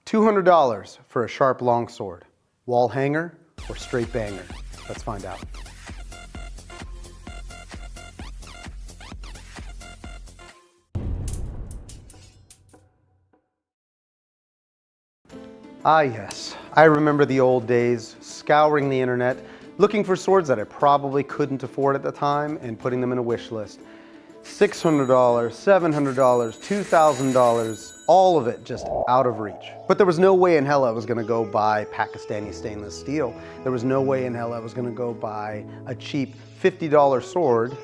$200 for a sharp longsword. Wall hanger or straight banger? Let's find out. Ah yes, I remember the old days, scouring the internet, looking for swords that I probably couldn't afford at the time and putting them in a wish list. $600, $700, $2,000, all of it just out of reach. But there was no way in hell I was gonna go buy Pakistani stainless steel. There was no way in hell I was gonna go buy a cheap $50 sword.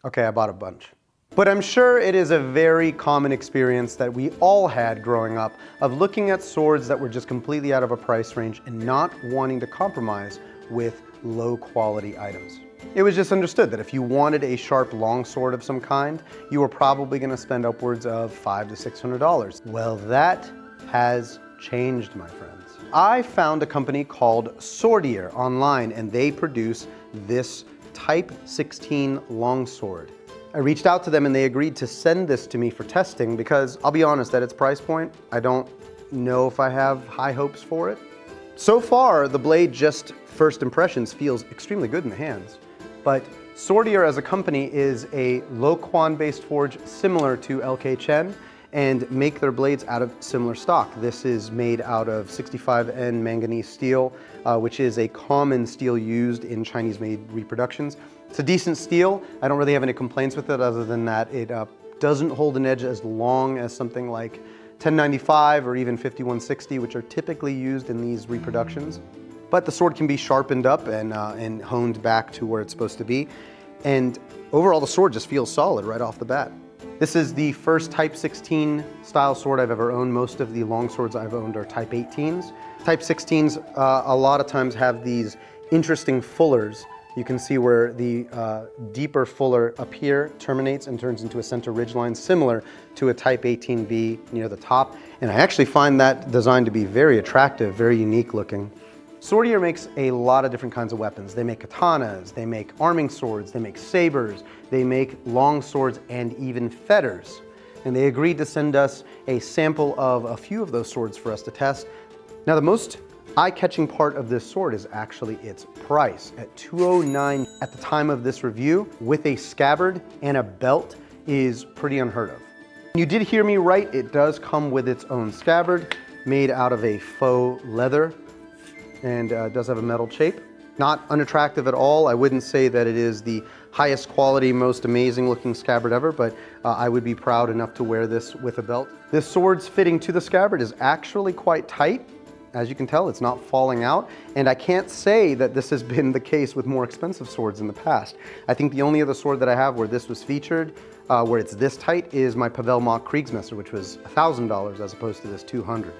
Okay, I bought a bunch. But I'm sure it is a very common experience that we all had growing up of looking at swords that were just completely out of a price range and not wanting to compromise with low quality items. It was just understood that if you wanted a sharp longsword of some kind, you were probably going to spend upwards of $500 to $600. Well, that has changed, my friends. I found a company called Swordier online, and they produce this Type 16 longsword. I reached out to them and they agreed to send this to me for testing because I'll be honest, at its price point, I don't know if I have high hopes for it. So far, the blade, just first impressions, feels extremely good in the hands. But Swordier as a company is a Longquan based forge similar to LK Chen and make their blades out of similar stock. This is made out of 65N manganese steel, which is a common steel used in Chinese made reproductions. It's a decent steel. I don't really have any complaints with it other than that it doesn't hold an edge as long as something like 1095 or even 5160, which are typically used in these reproductions. But the sword can be sharpened up and honed back to where it's supposed to be. And overall, the sword just feels solid right off the bat. This is the first Type 16 style sword I've ever owned. Most of the long swords I've owned are Type 18s. Type 16s a lot of times have these interesting fullers. You can see where the deeper fuller up here terminates and turns into a center ridgeline similar to a Type 18B near the top. And I actually find that design to be very attractive, very unique looking. Swordier makes a lot of different kinds of weapons. They make katanas, they make arming swords, they make sabers, they make long swords and even fetters. And they agreed to send us a sample of a few of those swords for us to test. Now the most eye-catching part of this sword is actually its price. At $209 at the time of this review, with a scabbard and a belt, is pretty unheard of. You did hear me right, it does come with its own scabbard, made out of a faux leather, and does have a metal shape. Not unattractive at all. I wouldn't say that it is the highest quality, most amazing looking scabbard ever, but I would be proud enough to wear this with a belt. This sword's fitting to the scabbard is actually quite tight. As you can tell, it's not falling out, and I can't say that this has been the case with more expensive swords in the past. I think the only other sword that I have where this was featured, where it's this tight, is my Pavel Mach Kriegsmesser, which was $1,000 as opposed to this $200.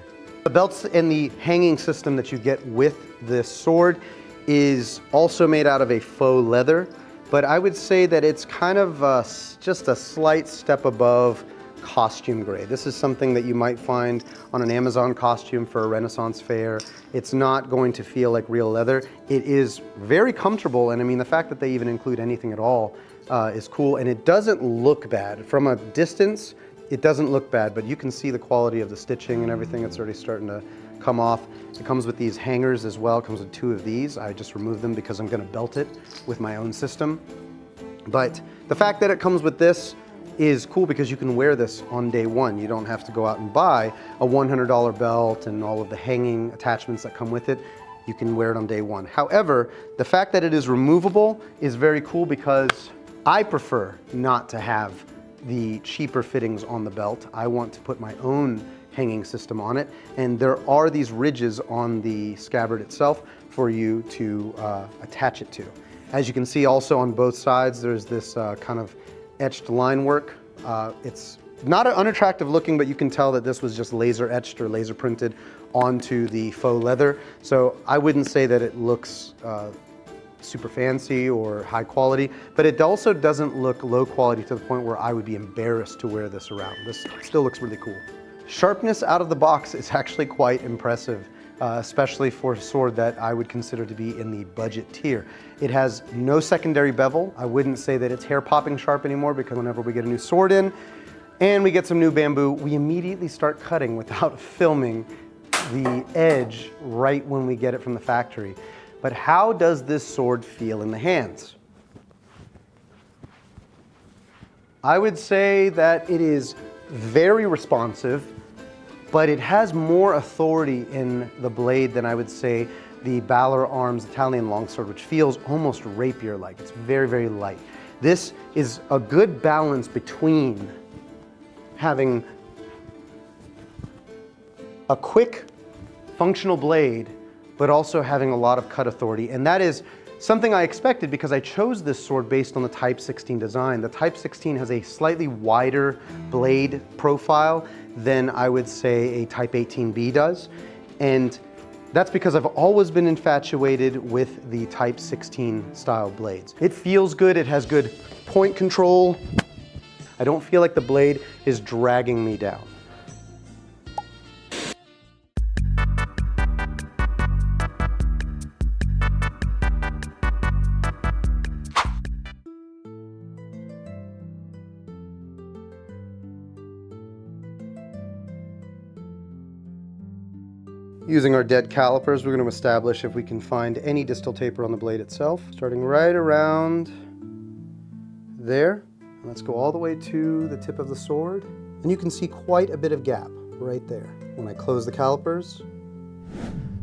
The belts and the hanging system that you get with this sword is also made out of a faux leather, but I would say that it's kind of just a slight step above costume grade. This is something that you might find on an Amazon costume for a Renaissance fair. It's not going to feel like real leather. It is very comfortable, and I mean the fact that they even include anything at all is cool, and it doesn't look bad. From a distance, it doesn't look bad, but you can see the quality of the stitching and everything. It's already starting to come off. It comes with these hangers as well. It comes with 2 of these. I just removed them because I'm going to belt it with my own system. But the fact that it comes with this is cool because you can wear this on day one. You don't have to go out and buy a $100 belt and all of the hanging attachments that come with it. You can wear it on day one. However, the fact that it is removable is very cool because I prefer not to have the cheaper fittings on the belt. I want to put my own hanging system on it, and there are these ridges on the scabbard itself for you to attach it to. As you can see also on both sides, there's this kind of etched line work. It's not unattractive looking, but you can tell that this was just laser etched or laser printed onto the faux leather. So I wouldn't say that it looks super fancy or high quality, but it also doesn't look low quality to the point where I would be embarrassed to wear this around. This still looks really cool. Sharpness out of the box is actually quite impressive, especially for a sword that I would consider to be in the budget tier. It has no secondary bevel. I wouldn't say that it's hair popping sharp anymore because whenever we get a new sword in, and we get some new bamboo, we immediately start cutting without filming the edge right when we get it from the factory. But how does this sword feel in the hands? I would say that it is very responsive, but it has more authority in the blade than I would say the Balor Arms Italian longsword, which feels almost rapier-like. It's very, very light. This is a good balance between having a quick, functional blade, but also having a lot of cut authority. And that is something I expected because I chose this sword based on the Type 16 design. The Type 16 has a slightly wider blade profile than I would say a Type 18B does. And that's because I've always been infatuated with the Type 16 style blades. It feels good, it has good point control. I don't feel like the blade is dragging me down. Using our dead calipers, we're going to establish if we can find any distal taper on the blade itself, starting right around there. Let's go all the way to the tip of the sword. And you can see quite a bit of gap right there when I close the calipers.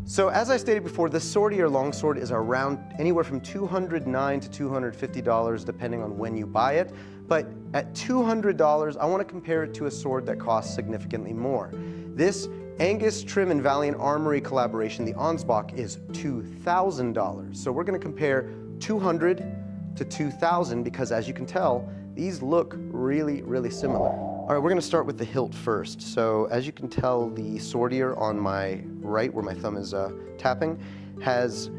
So as I stated before, the Swordier longsword is around anywhere from $209 to $250 depending on when you buy it. But at $200, I want to compare it to a sword that costs significantly more. This Angus Trim and Valiant Armory collaboration, the Ansbach, is $2,000. So we're going to compare $200 to $2,000 because, as you can tell, these look really, really similar. All right, we're going to start with the hilt first. So as you can tell, the Swordier on my right, where my thumb is tapping, has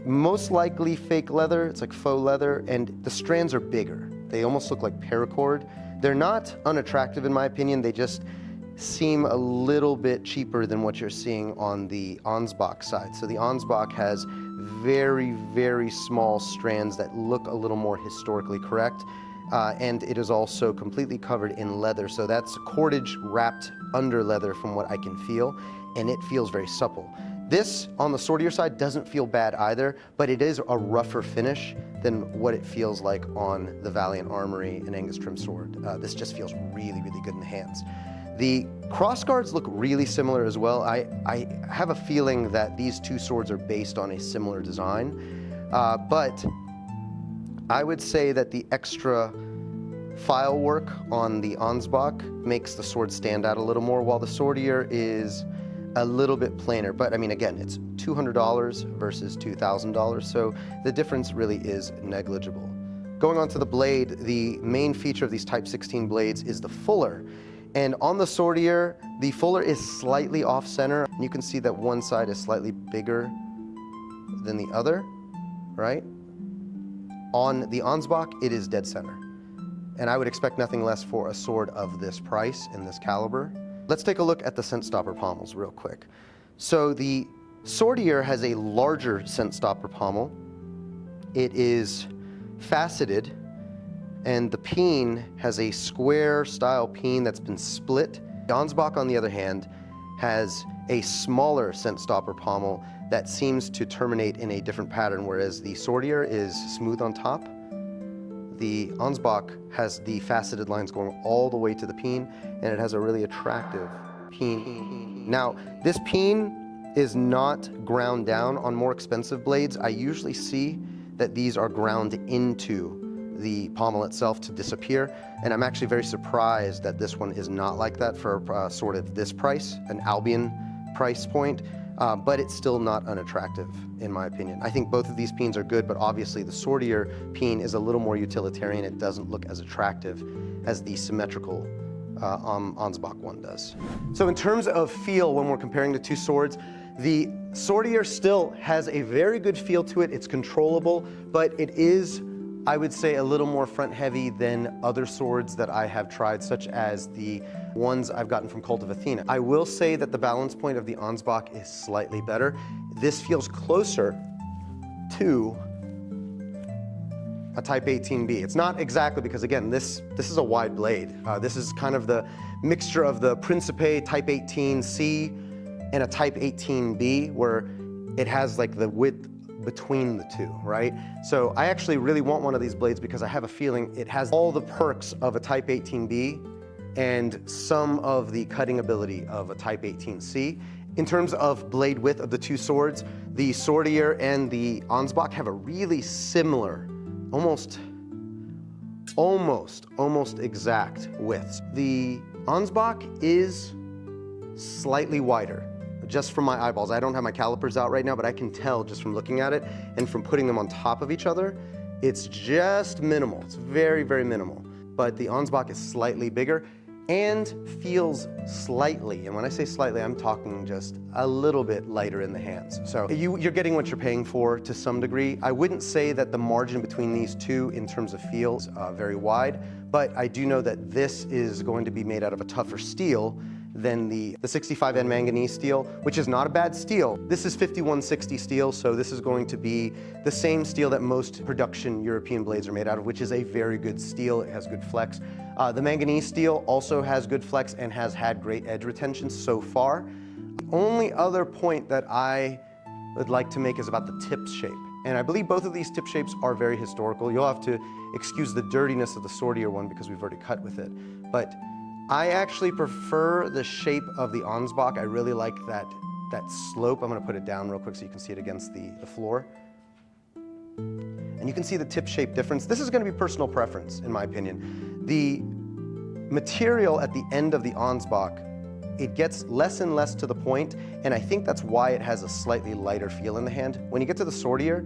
most likely fake leather. It's like faux leather, and the strands are bigger. They almost look like paracord. They're not unattractive in my opinion. They just seem a little bit cheaper than what you're seeing on the Ansbach side. So the Ansbach has very, very small strands that look a little more historically correct. And it is also completely covered in leather. So that's cordage wrapped under leather from what I can feel, and it feels very supple. This, on the Swordier side, doesn't feel bad either, but it is a rougher finish than what it feels like on the Valiant Armory and Angus Trim sword. This just feels really, really good in the hands. The crossguards look really similar as well. I have a feeling that these two swords are based on a similar design, but I would say that the extra file work on the Ansbach makes the sword stand out a little more, while the Swordier is a little bit plainer. But I mean, again, it's $200 versus $2,000, so the difference really is negligible. Going on to the blade, the main feature of these Type 16 blades is the fuller. And on the Swordier, the fuller is slightly off-center. You can see that one side is slightly bigger than the other, right? On the Ansbach, it is dead center. And I would expect nothing less for a sword of this price and this caliber. Let's take a look at the scent stopper pommels real quick. So the Swordier has a larger scent stopper pommel. It is faceted, and the peen has a square style peen that's been split. The Ansbach, on the other hand, has a smaller scent stopper pommel that seems to terminate in a different pattern, whereas the Swordier is smooth on top. The Ansbach has the faceted lines going all the way to the peen, and it has a really attractive peen. Now, this peen is not ground down on more expensive blades. I usually see that these are ground into the pommel itself to disappear, and I'm actually very surprised that this one is not like that for a sword of this price, an Albion price point, but it's still not unattractive in my opinion. I think both of these peens are good, but obviously the Swordier peen is a little more utilitarian. It doesn't look as attractive as the symmetrical Ansbach one does. So in terms of feel, when we're comparing the two swords, the Swordier still has a very good feel to it. It's controllable, but it is, I would say, a little more front heavy than other swords that I have tried, such as the ones I've gotten from Cult of Athena. I will say that the balance point of the Ansbach is slightly better. This feels closer to a Type 18B. It's not exactly, because again, this is a wide blade. This is kind of the mixture of the Principe Type 18C and a Type 18B, where it has like the width between the two, right? So I actually really want one of these blades because I have a feeling it has all the perks of a Type 18B and some of the cutting ability of a Type 18C. In terms of blade width of the two swords, the Swordier and the Ansbach have a really similar, almost exact widths. The Ansbach is slightly wider, just from my eyeballs. I don't have my calipers out right now, but I can tell just from looking at it and from putting them on top of each other, it's just minimal. It's very, very minimal. But the Ansbach is slightly bigger and feels slightly, and when I say slightly, I'm talking just a little bit lighter in the hands. So you're getting what you're paying for to some degree. I wouldn't say that the margin between these two in terms of feel is very wide, but I do know that this is going to be made out of a tougher steel than the 65N manganese steel, which is not a bad steel. This is 5160 steel, so this is going to be the same steel that most production European blades are made out of, which is a very good steel. It has good flex. The manganese steel also has good flex and has had great edge retention so far. The only other point that I would like to make is about the tip shape. And I believe both of these tip shapes are very historical. You'll have to excuse the dirtiness of the Swordier one because we've already cut with it. But I actually prefer the shape of the Ansbach. I really like that slope. I'm gonna put it down real quick so you can see it against the floor. And you can see the tip shape difference. This is gonna be personal preference, in my opinion. The material at the end of the Ansbach, it gets less and less to the point, and I think that's why it has a slightly lighter feel in the hand. When you get to the Swordier,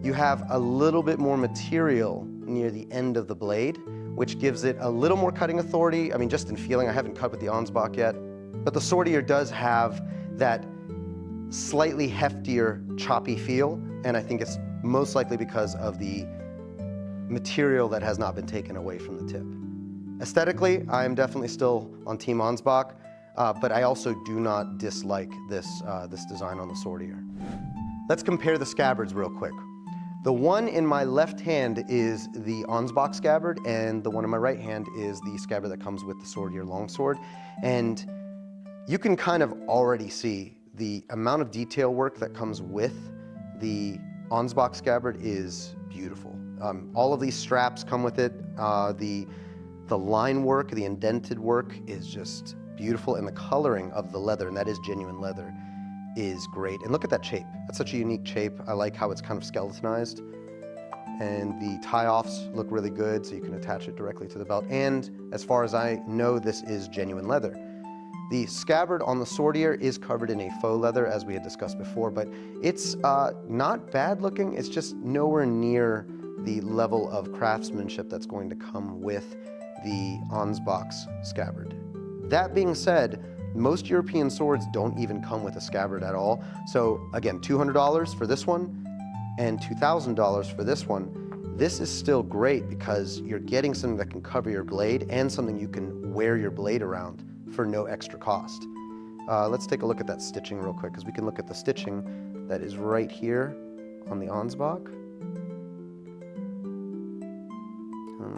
you have a little bit more material near the end of the blade, which gives it a little more cutting authority. I mean, just in feeling, I haven't cut with the Ansbach yet, but the Swordier does have that slightly heftier, choppy feel, and I think it's most likely because of the material that has not been taken away from the tip. Aesthetically, I am definitely still on Team Ansbach, but I also do not dislike this design on the Swordier. Let's compare the scabbards real quick. The one in my left hand is the Ansbach scabbard, and the one in my right hand is the scabbard that comes with the Swordier Longsword. And you can kind of already see the amount of detail work that comes with the Ansbach scabbard is beautiful. All of these straps come with it. The line work, the indented work is just beautiful, and the coloring of the leather, and that is genuine leather, is great. And look at that shape. That's such a unique shape. I like how it's kind of skeletonized. And the tie-offs look really good, so you can attach it directly to the belt. And as far as I know, this is genuine leather. The scabbard on the Swordier is covered in a faux leather, as we had discussed before, but it's not bad looking. It's just nowhere near the level of craftsmanship that's going to come with the Ansbach's scabbard. That being said, most European swords don't even come with a scabbard at all. So again, $200 for this one and $2,000 for this one. This is still great because you're getting something that can cover your blade and something you can wear your blade around for no extra cost. Let's take a look at that stitching real quick, because we can look at the stitching that is right here on the Ansbach.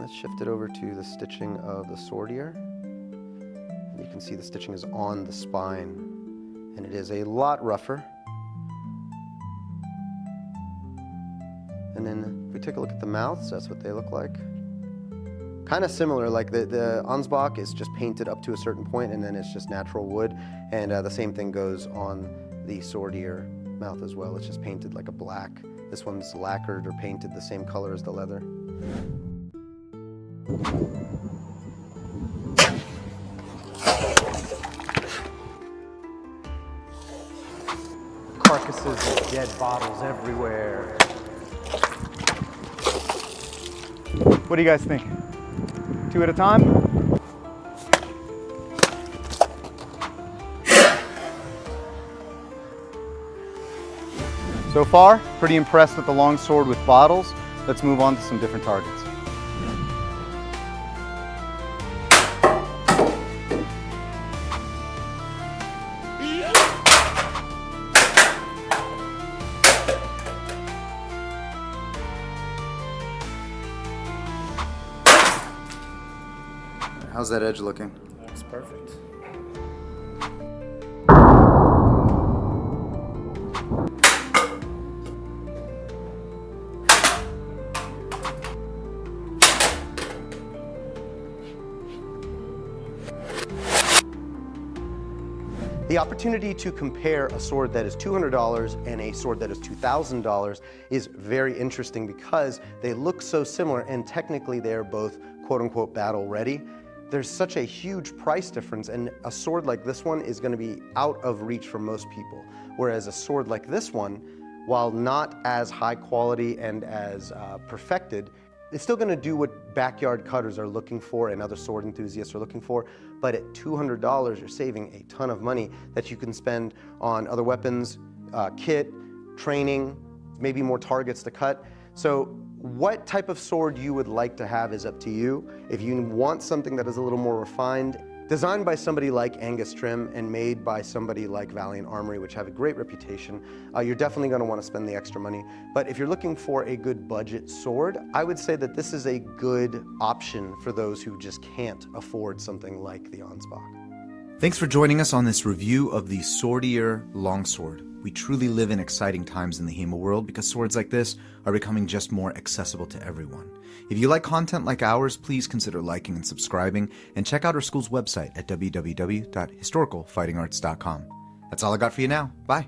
Let's shift it over to the stitching of the Swordier. You can see the stitching is on the spine, and it is a lot rougher. And then if we take a look at the mouths, that's what they look like. Kind of similar, like the Ansbach is just painted up to a certain point, and then it's just natural wood. And the same thing goes on the Swordier mouth as well. It's just painted like a black. This one's lacquered or painted the same color as the leather. Carcasses of dead bottles everywhere. What do you guys think? 2 at a time? So far, pretty impressed with the longsword with bottles. Let's move on to some different targets. How's that edge looking? That's perfect. The opportunity to compare a sword that is $200 and a sword that is $2,000 is very interesting because they look so similar and technically they're both quote-unquote battle ready. There's such a huge price difference, and a sword like this one is going to be out of reach for most people. Whereas a sword like this one, while not as high quality and as perfected, it's still going to do what backyard cutters are looking for and other sword enthusiasts are looking for, but at $200 you're saving a ton of money that you can spend on other weapons, kit, training, maybe more targets to cut. So what type of sword you would like to have is up to you. If you want something that is a little more refined, designed by somebody like Angus Trim and made by somebody like Valiant Armory, which have a great reputation, you're definitely going to want to spend the extra money. But if you're looking for a good budget sword, I would say that this is a good option for those who just can't afford something like the Ansbach. Thanks for joining us on this review of the Swordier Longsword. We truly live in exciting times in the HEMA world because swords like this are becoming just more accessible to everyone. If you like content like ours, please consider liking and subscribing, and check out our school's website at www.historicalfightingarts.com. That's all I got for you now. Bye.